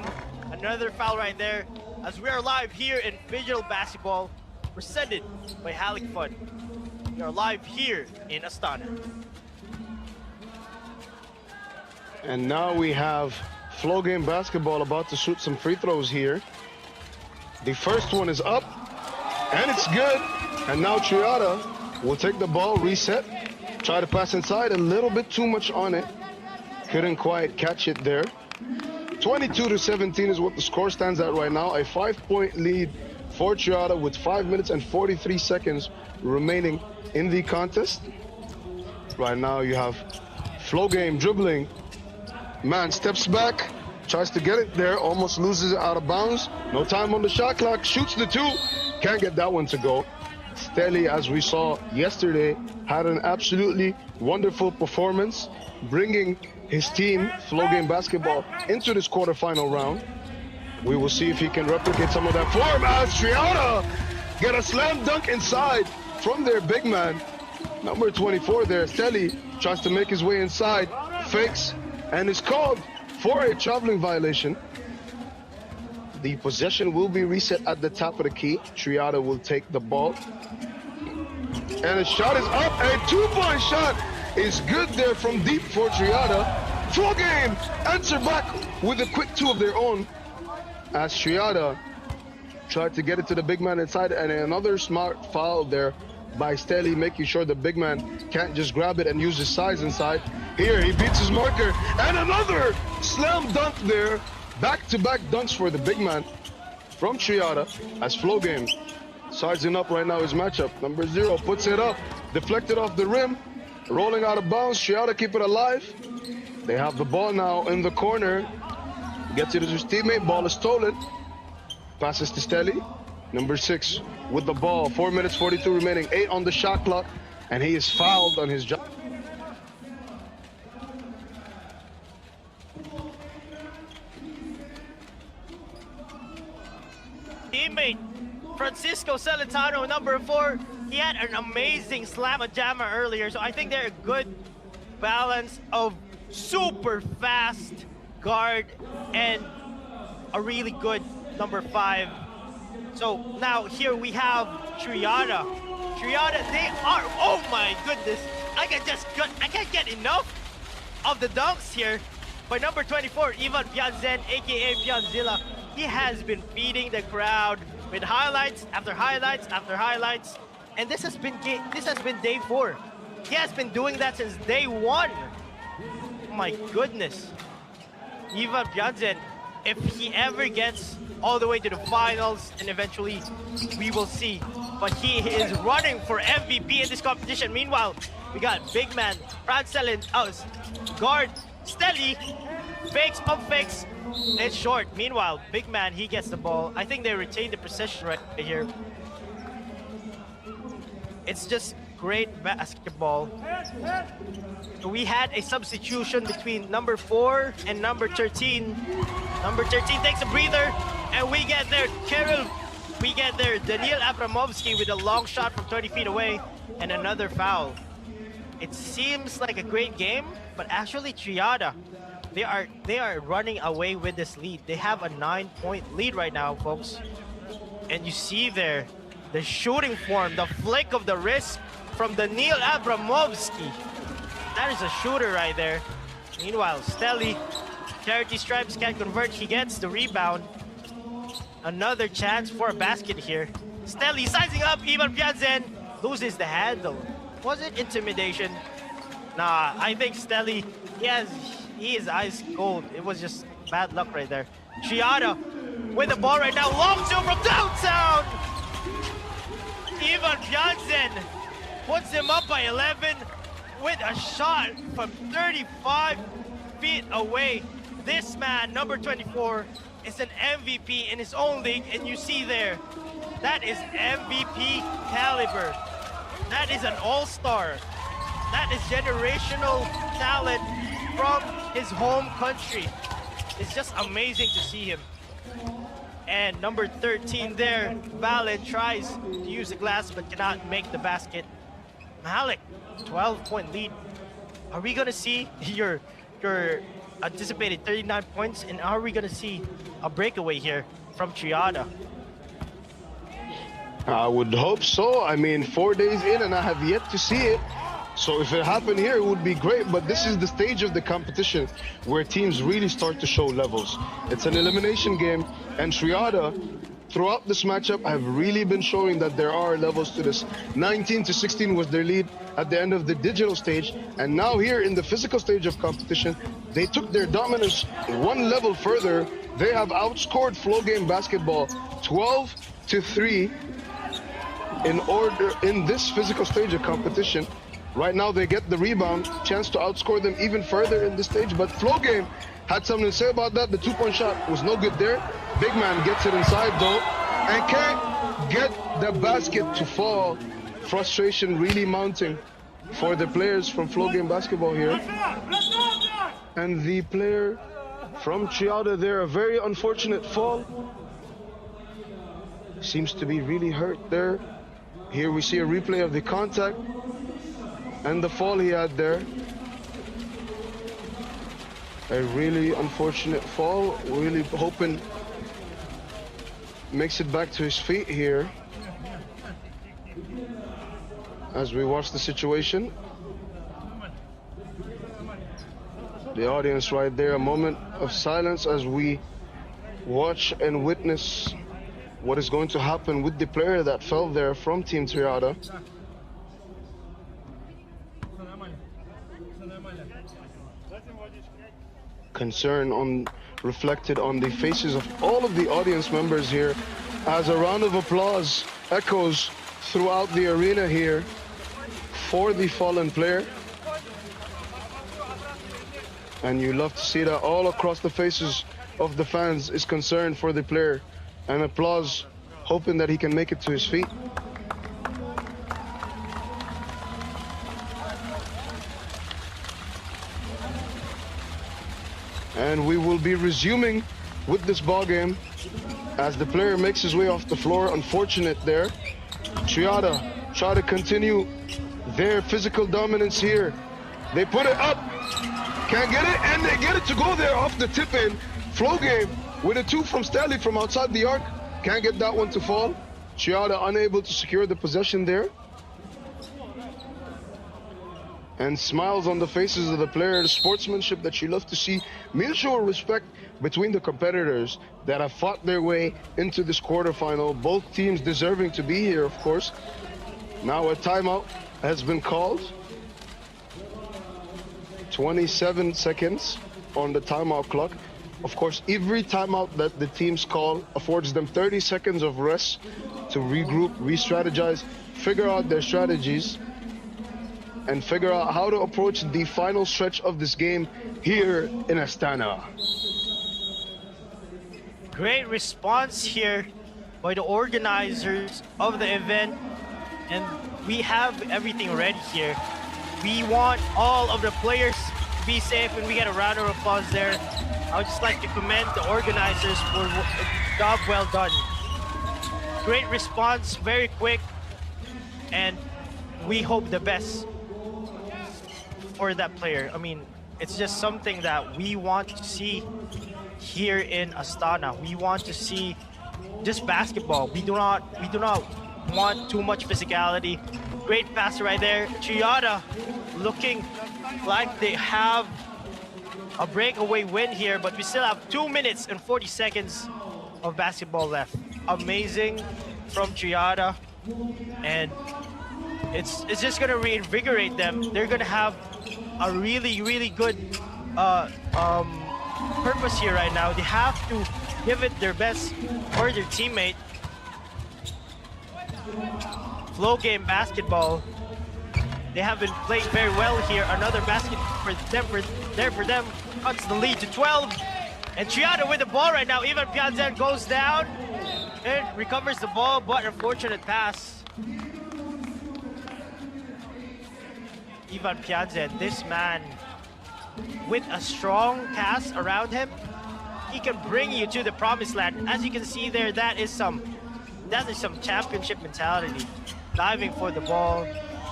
Another foul right there. As we are live here in Phygital Basketball, presented by Halyk Fund. We are live here in Astana. And now we have Flow Game Basketball about to shoot some free throws here. The first one is up, and it's good. And now Triada will take the ball, reset, try to pass inside, a little bit too much on it. Couldn't quite catch it there. 22-17 is what the score stands at right now. A 5-point lead for Triada with 5 minutes and 43 seconds remaining in the contest. Right now you have Flow Game dribbling. Man steps back, tries to get it there, almost loses it out of bounds. No time on the shot clock, shoots the 2. Can't get that one to go. Stelly, as we saw yesterday, had an absolutely wonderful performance, bringing his team, Flow Game Basketball, into this quarterfinal round. We will see if he can replicate some of that form as Triada get a slam dunk inside from their big man. Number 24 there, Stelly, tries to make his way inside, fakes, and is called for a traveling violation. The possession will be reset at the top of the key. Triada will take the ball. And the shot is up. A 2-point shot is good there from deep for Triada. Flow Game answer back with a quick 2 of their own as Triada tried to get it to the big man inside, and another smart foul there by Stelly, making sure the big man can't just grab it and use his size inside. Here he beats his marker, and another slam dunk there. Back-to-back dunks for the big man. from Triada as Flow Game sizing up right now his matchup. Number 0 puts it up, deflected off the rim, rolling out of bounds. Triada keep it alive. They have the ball now in the corner. Gets it to his teammate, ball is stolen. Passes to Steli. Number 6 with the ball, 4 minutes 42 remaining, 8 on the shot clock, and he is fouled on his job. Teammate Francisco Celentano, number 4, he had an amazing slam-a-jammer earlier, so I think they're a good balance of super fast guard and a really good number 5. So now here we have Triada. Triada, they are, oh my goodness, I can't get enough of the dunks here by number 24, Ivan Pianzen, aka Pianzilla. He has been feeding the crowd with highlights after highlights after highlights, and this has been day 4. He has been doing that since day 1. My goodness, Ivan Pianzen, if he ever gets all the way to the finals, and eventually we will see. But he is running for MVP in this competition. Meanwhile, we got big man Francelin, guard Steli, fakes, pump fakes, it's short. Meanwhile, big man, he gets the ball. I think they retain the possession right here. It's just great basketball. We had a substitution between number 4 and number 13. Number 13 takes a breather, and we get there Daniil Abramovsky with a long shot from 30 feet away, and another foul. It seems like a great game, but actually Triada, they are running away with this lead. They have a 9-point lead right now, folks. And you see there, the shooting form, the flick of the wrist from Daniil Abramovsky. That is a shooter right there. Meanwhile, Steli, Charity Stripes can't convert. He gets the rebound. Another chance for a basket here. Steli sizing up. Ivan Pianzen loses the handle. Was it intimidation? Nah, I think Steli, he is ice cold. It was just bad luck right there. Triada with the ball right now. Long two from downtown. Ivan Pianzen puts him up by 11 with a shot from 35 feet away. This man, number 24, is an MVP in his own league, and you see there, that is MVP caliber. That is an all-star. That is generational talent from his home country. It's just amazing to see him. And number 13 there, Valen tries to use the glass but cannot make the basket. Halyk, 12-point lead. Are we gonna see your anticipated 39 points, and are we gonna see a breakaway here from Triada? I would hope so. I mean, 4 days in and I have yet to see it. So if it happened here, it would be great, but this is the stage of the competition where teams really start to show levels. It's an elimination game, and Triada, throughout this matchup, have really been showing that there are levels to this. 19-16 was their lead at the end of the digital stage, and now here in the physical stage of competition, they took their dominance one level further. They have outscored Flow Game Basketball 12-3 in this physical stage of competition. Right now they get the rebound, chance to outscore them even further in this stage, but Flow Game had something to say about that. The two-point shot was no good there. Big man gets it inside though, and can't get the basket to fall. Frustration really mounting for the players from Flow Game Basketball here. And the player from Triada there, a very unfortunate fall. Seems to be really hurt there. Here we see a replay of the contact and the fall he had there. A really unfortunate fall. Really hoping makes it back to his feet here as we watch the situation. The audience right there, a moment of silence as we watch and witness what is going to happen with the player that fell there from Team Triada. Concern reflected on the faces of all of the audience members here as a round of applause echoes throughout the arena here for the fallen player. And you love to see that all across the faces of the fans is concern for the player and applause, hoping that he can make it to his feet. And we will be resuming with this ball game as the player makes his way off the floor. Unfortunate there. Triada try to continue their physical dominance here. They put it up, can't get it, and they get it to go there off the tip in. Flow game with a 2 from Stanley from outside the arc. Can't get that one to fall. Triada unable to secure the possession there. And smiles on the faces of the players, sportsmanship that you love to see, mutual respect between the competitors that have fought their way into this quarterfinal. Both teams deserving to be here, of course. Now a timeout has been called. 27 seconds on the timeout clock. Of course, every timeout that the teams call affords them 30 seconds of rest to regroup, re-strategize, figure out their strategies, and figure out how to approach the final stretch of this game here in Astana. Great response here by the organizers of the event, and we have everything ready here. We want all of the players to be safe, and we get a round of applause there. I would just like to commend the organizers for a job well done. Great response, very quick, and we hope the best for that player. I mean, it's just something that we want to see here in Astana. We want to see just basketball. We do not want too much physicality. Great pass right there. Triada looking like they have a breakaway win here, but we still have 2 minutes and 40 seconds of basketball left. Amazing from Triada, and it's just gonna reinvigorate them. They're gonna have a really good purpose here right now. They have to give it their best for their teammate. Flow game basketball. They have been playing very well here. Another basket for them. Cuts the lead to 12. And Triada with the ball right now. Ivan Piazzen goes down and recovers the ball, but unfortunate pass. Ivan Piazzen, this man with a strong cast around him, he can bring you to the promised land. As you can see there, that is some championship mentality. Diving for the ball.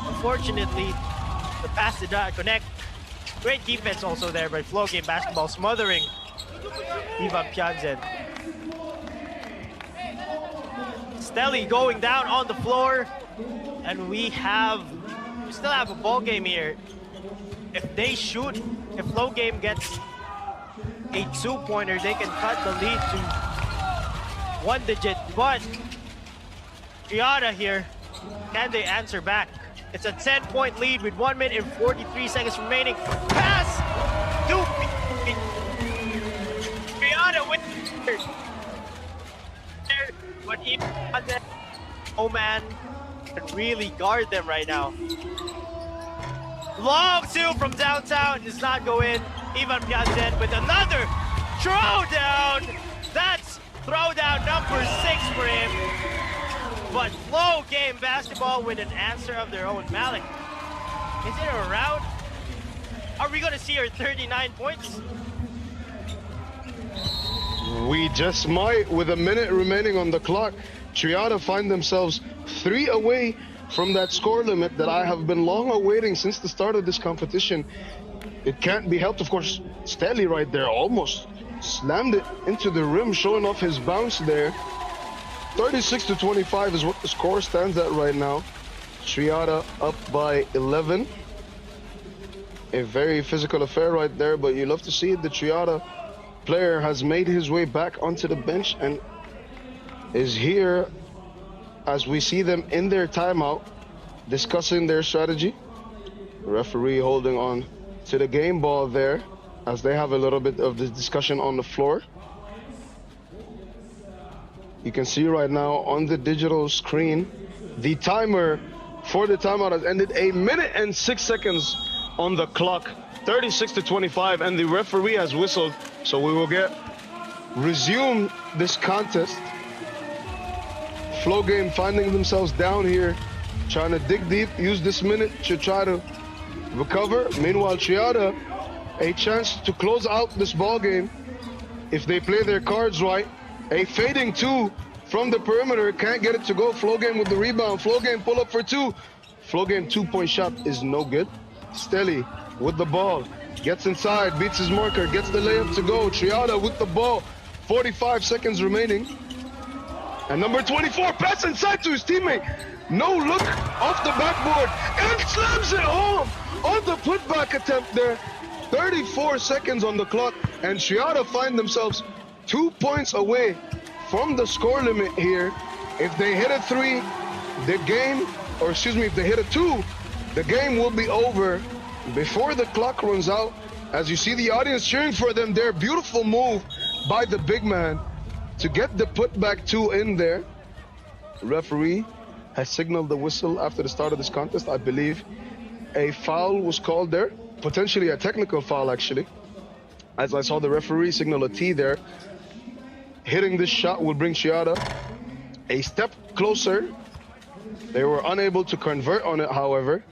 Unfortunately, the pass did not connect. Great defense also there by Flow Game Basketball, smothering Ivan Piazzen. Stelly going down on the floor, and we still have a ball game here. If they shoot, if Flow Game gets a 2-pointer, they can cut the lead to 1 digit. But Triada here, can they answer back? It's a 10-point lead with 1 minute and 43 seconds remaining. Pass to Triada with but even oh man, can really guard them right now. Long two from downtown does not go in. Ivan Piazzen with another throwdown. That's throwdown number 6 for him. But Flow Game Basketball with an answer of their own. Malik, is it a round? Are we gonna see our 39 points? We just might. With a minute remaining on the clock, Triada find themselves 3 away from that score limit that I have been long awaiting since the start of this competition. It can't be helped, of course. Stanley right there almost slammed it into the rim, showing off his bounce there. 36-25 is what the score stands at right now. Triada up by 11. A very physical affair right there, but you love to see it. The Triada player has made his way back onto the bench and is here as we see them in their timeout discussing their strategy. The referee holding on to the game ball there. as they have a little bit of this discussion on the floor. You can see right now on the digital screen, the timer for the timeout has ended. 1 minute and 6 seconds on the clock, 36-25, and the referee has whistled. So we will resume this contest. Flow Game finding themselves down here, trying to dig deep, use this minute to try to recover. Meanwhile, Triada, a chance to close out this ball game if they play their cards right. A fading two from the perimeter, can't get it to go. Flow Game with the rebound. Flow Game pull up for two. Flow Game 2-point shot is no good. Steli with the ball, gets inside, beats his marker, gets the layup to go. Triada with the ball, 45 seconds remaining. And number 24, pass inside to his teammate. No look off the backboard and slams it home on the putback attempt there. 34 seconds on the clock, and Triada find themselves 2 points away from the score limit here. If they hit a three, if they hit a two, the game will be over before the clock runs out. As you see the audience cheering for them there, beautiful move by the big man to get the putback two in there. Referee has signaled the whistle after the start of this contest. I believe a foul was called there, potentially a technical foul actually. As I saw the referee signal a T there. Hitting this shot will bring Triada a step closer. They were unable to convert on it, however.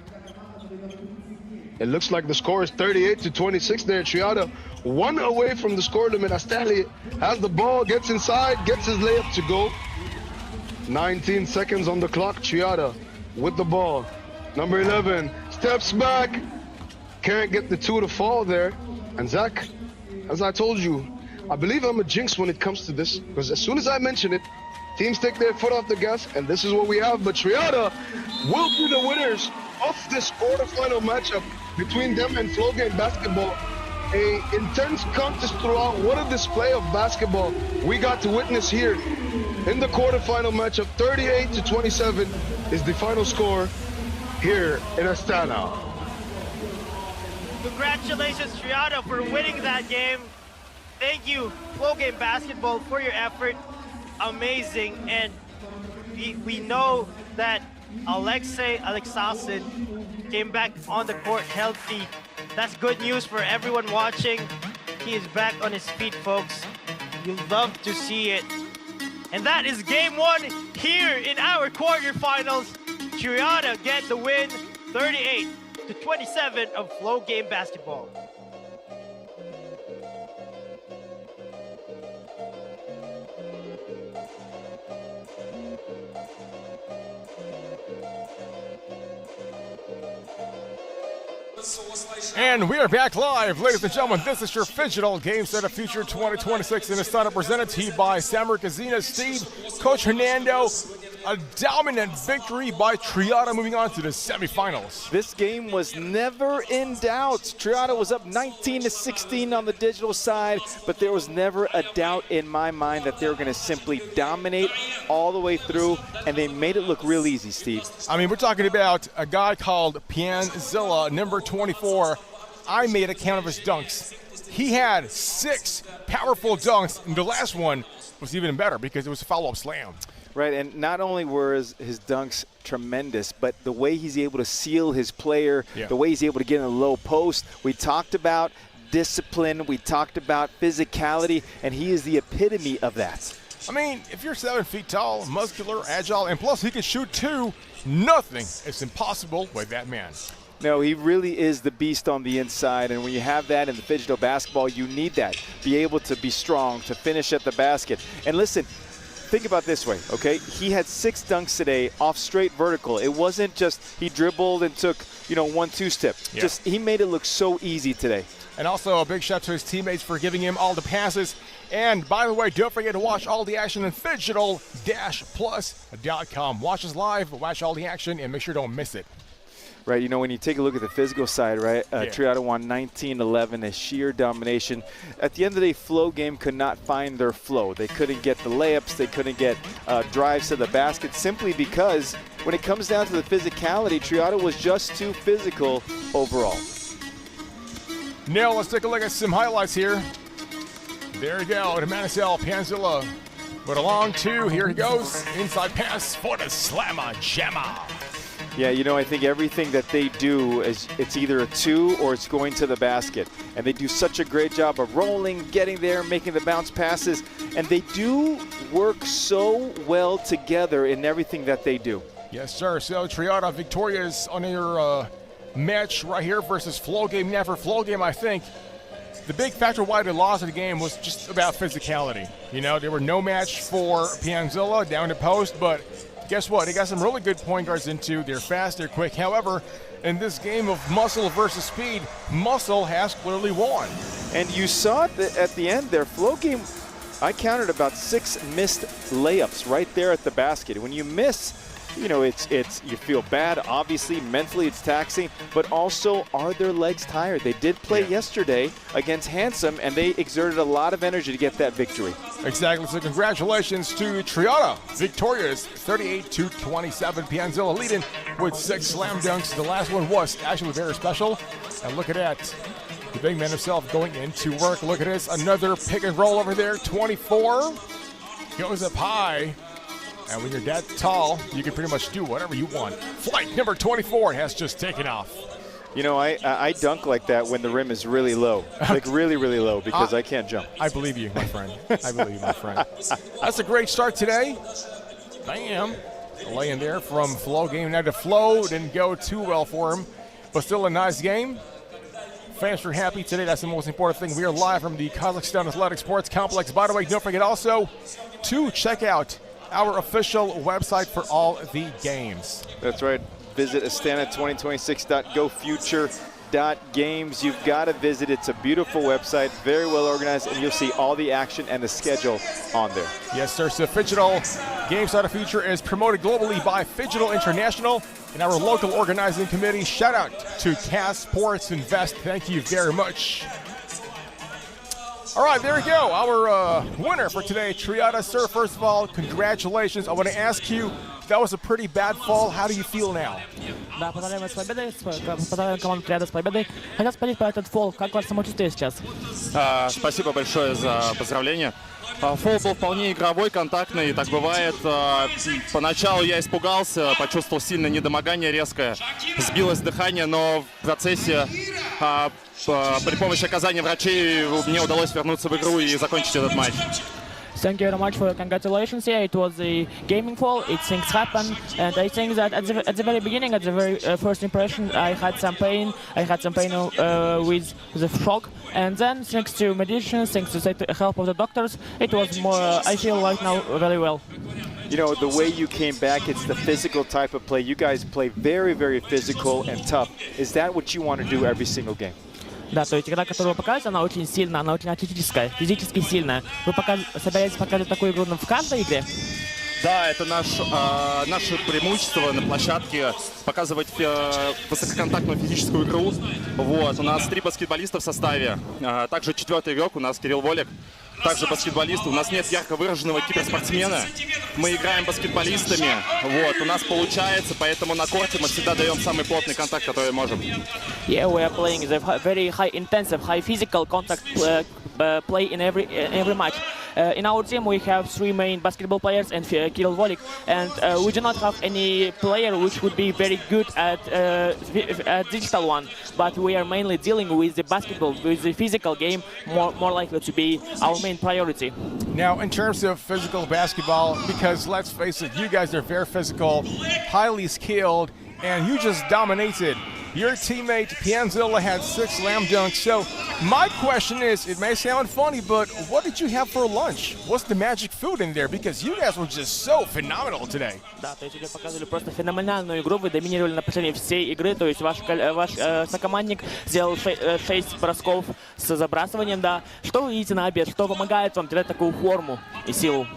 It looks like the score is 38-26 there. Triada 1 away from the score limit. Steli has the ball, gets inside, gets his layup to go. 19 seconds on the clock. Triada with the ball. Number 11 steps back. Can't get the two to fall there. And Zach, as I told you, I believe I'm a jinx when it comes to this, because as soon as I mention it, teams take their foot off the gas, and this is what we have. But Triada will be the winners of this quarterfinal matchup between them and Flow Game Basketball. A intense contest throughout. What a display of basketball we got to witness here in the quarterfinal matchup. 38-27 is the final score here in Astana. Congratulations, Triada, for winning that game. Thank you, Flow Game Basketball, for your effort. Amazing. And we know that Alexasin came back on the court healthy. That's good news for everyone watching. He is back on his feet, folks. You'll love to see it. And that is game one here in our quarterfinals. Triada get the win, 38-27 of Flow Game Basketball. And we are back live, ladies and gentlemen. This is your Phygital Game Set of Future 2026 in Astana, presented to you by Samir Kazina, Steve, Coach Hernando. A dominant victory by Triada, moving on to the semifinals. This game was never in doubt. Triada was up 19-16 on the digital side, but there was never a doubt in my mind that they were going to simply dominate all the way through, and they made it look real easy, Steve. I mean, we're talking about a guy called Pianzilla, number 24. I made a count of his dunks. He had 6 powerful dunks, and the last one was even better because it was a follow-up slam. Right, and not only were his dunks tremendous, but the way he's able to seal his player, the way he's able to get in a low post. We talked about discipline, we talked about physicality, and he is the epitome of that. I mean, if you're 7 feet tall, muscular, agile, and plus he can shoot too, nothing is impossible with that man. No, he really is the beast on the inside, and when you have that in the Phygital basketball, you need that. Be able to be strong, to finish at the basket. And listen, think about it this way, okay? He had 6 dunks today off straight vertical. It wasn't just he dribbled and took, 1-2 step. Just he made it look so easy today. And also a big shout out to his teammates for giving him all the passes. And by the way, don't forget to watch all the action in Phygital-plus.com. Watch us live, watch all the action, and make sure you don't miss it. Right, when you take a look at the physical side, right, Triada won 19-11, a sheer domination. At the end of the day, Flow Game could not find their flow. They couldn't get the layups, they couldn't get drives to the basket, simply because when it comes down to the physicality, Triada was just too physical overall. Now let's take a look at some highlights here. There you go, to Manisel Panzilla. But along two, here he goes. Inside pass for the slammer jammer. Yeah, you know, I think everything that they do is it's either a two or it's going to the basket. And they do such a great job of rolling, getting there, making the bounce passes. And they do work so well together in everything that they do. Yes, sir. So Triada victorious on your match right here versus Flow Game. Now for Flow Game, I think the big factor why they lost the game was just about physicality. You know, they were no match for Pianzilla down the post, but guess what? They got some really good point guards into. They're fast, they're quick. However, in this game of muscle versus speed, muscle has clearly won. And you saw it at the end there. Flow Game, I counted about 6 missed layups right there at the basket. When you miss, you know, it's you feel bad. Obviously, mentally it's taxing, but also are their legs tired? They did play yesterday against Handsome, and they exerted a lot of energy to get that victory. Exactly. So congratulations to Triada, victorious 38-27. Pianzilla leading with 6 slam dunks. The last one was actually very special. And look at that. The big man himself going into work. Look at this. Another pick and roll over there. 24 goes up high. And when you're that tall, you can pretty much do whatever you want. Flight number 24 has just taken off. You know, I dunk like that when the rim is really low, like really, really low, because I can't jump. I believe you, my friend. I believe you, my friend. That's a great start today. Bam. Laying there from Flow Game. Now the Flow didn't go too well for him, but still a nice game. Fans are happy today. That's the most important thing. We are live from the Kazakhstan Athletic Sports Complex. By the way, don't forget also to check out our official website for all the games. That's right. Visit Astana2026.gofuture.games. You've got to visit. It's a beautiful website, very well organized, and you'll see all the action and the schedule on there. Yes, sir. So Phygital Games Out of Future is promoted globally by Phygital International and our local organizing committee. Shout out to Cas Sports Invest. Thank you very much. All right, there we go. Our winner for today, Triada. Sir, first of all, congratulations. I want to ask you, that was a pretty bad fall. How do you feel now? Да, поздравляем вас с победой, поздравляем команду Triada с победой. Хотел спросить про этот фол, как ваше самочувствие сейчас? Спасибо большое за поздравления. Фол был вполне игровой, контактный, и так бывает. Поначалу я испугался, почувствовал сильное недомогание резкое, сбилось дыхание, но в процессе при помощи оказания врачей мне удалось вернуться в игру и закончить этот матч. Thank you very much for your congratulations. Yeah, it was a gaming fall. Things happen, and I think that at the very beginning, at the very first impression, I had some pain. I had some pain with the shock, and then thanks to medicines, thanks to the help of the doctors, it was more. I feel right now very well. You know, the way you came back, it's the physical type of play. You guys play very, very physical and tough. Is that what you want to do every single game? Да, то есть игра, которую вы показываете, она очень сильная, она очень атлетическая, физически сильная. Вы собираетесь показывать такую игру в каждой игре? Да, это наше преимущество на площадке, показывать высококонтактную физическую игру. Вот, у нас 3 баскетболиста в составе, также 4-й игрок у нас Кирилл Волик. Также баскетболисты. У нас нет ярко выраженного киберспортсмена. Мы играем баскетболистами. Вот, у нас получается, поэтому на корте мы всегда даем самый плотный контакт, который можем. Yeah, we are playing the very high intensive, high physical contact play in every match. In our team we have 3 main basketball players and Kirill Volik, and we do not have any player which would be very good at digital one, but we are mainly dealing with the basketball, with the physical game, more likely to be our main priority. Now, in terms of physical basketball, because let's face it, you guys are very physical, highly skilled, and you just dominated. Your teammate Pianzilla had 6 slam dunks. So my question is, it may sound funny, but what did you have for lunch? What's the magic food in there? Because you guys were just so phenomenal today. Да, то есть вы показывали просто феноменальную игру, вы доминировали на протяжении всей игры, то есть ваш сокомандник сделал 6 бросков с забрасыванием, да. Что вы едите на обед? Что помогает вам терять такую форму и силу?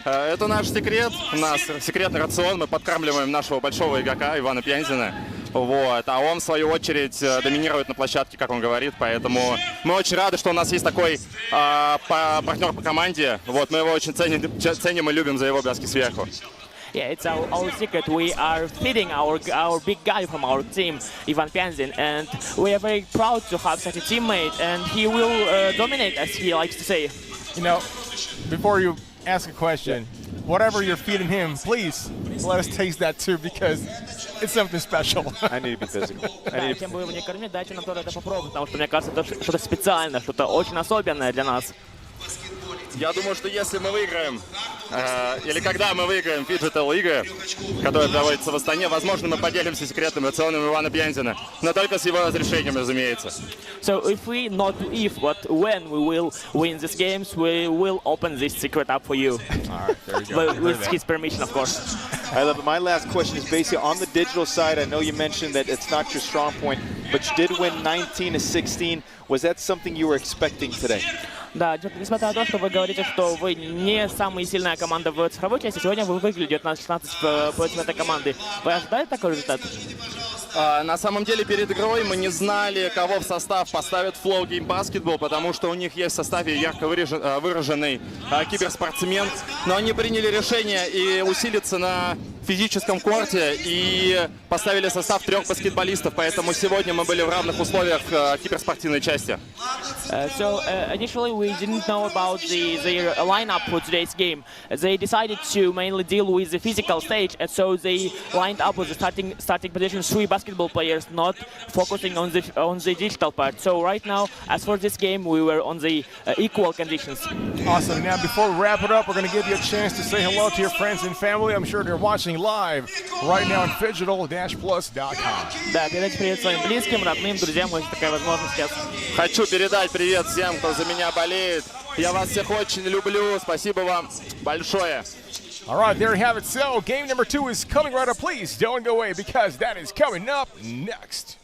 Это наш секрет, у нас секретный рацион, мы подкармливаем нашего большого игрока Ивана Пьянзина. Вот, а он, в свою очередь, доминирует на площадке, как он говорит, поэтому мы очень рады, что у нас есть такой партнер по команде. Вот, мы его очень ценим и любим за его броски сверху. Yeah, it's our secret. We are feeding our big guy from our team, Ivan Pianzin, and we are very proud to have such a teammate, and he will dominate, as he likes to say. You know, before you ask a question, whatever you're feeding him, please let us taste that too, because it's something special. I need to be physical. Чем бы вы не кормили, дайте нам тоже это попробовать, потому что мне кажется, это что-то специальное, что-то очень особенное для нас. Я думаю, что если мы выиграем, или когда мы выиграем Phygital игры, которые проводятся в Астане, возможно, мы поделимся секретным рационом Ивана Пьянзина, но только с его разрешением, разумеется. So if we, not if, but when we will win these games, we will open this secret up for you. All right, there you go. With his permission, of course. I love it. My last question is basically on the digital side. I know you mentioned that it's not your strong point, but you did win 19-16. Was that something you were expecting today? Да, несмотря на то, что вы говорите, что вы не самая сильная команда в цифровой части, сегодня вы выиграли 19-16 против этой команды. Вы ожидали такой результат? На самом деле, перед игрой мы не знали, кого в состав поставят Flow Game Basketball, потому что у них есть в составе ярко выраженный киберспортсмен, но они приняли решение и усилиться на физическом корте и поставили состав 3 баскетболистов, поэтому сегодня мы были в равных условиях киберспортивной части. So initially we didn't know about their lineup for today's game. They decided to mainly deal with the physical stage, and so they lined up with the starting position 3 basketball players, not focusing on the digital part. So right now, as for this game, we were on the equal conditions. Awesome. Now, before we wrap it up, we're going to give you a chance to say hello to your friends and family. I'm sure they're watching live right now on Phygital-plus.com. Да, передайте привет своим близким, родным, друзьям, если такая возможность сейчас. Хочу передать привет всем, кто за меня болеет. Я вас всех очень люблю. Спасибо вам большое. All right, there you have it. So, game number 2 is coming right up. Please don't go away, because that is coming up next.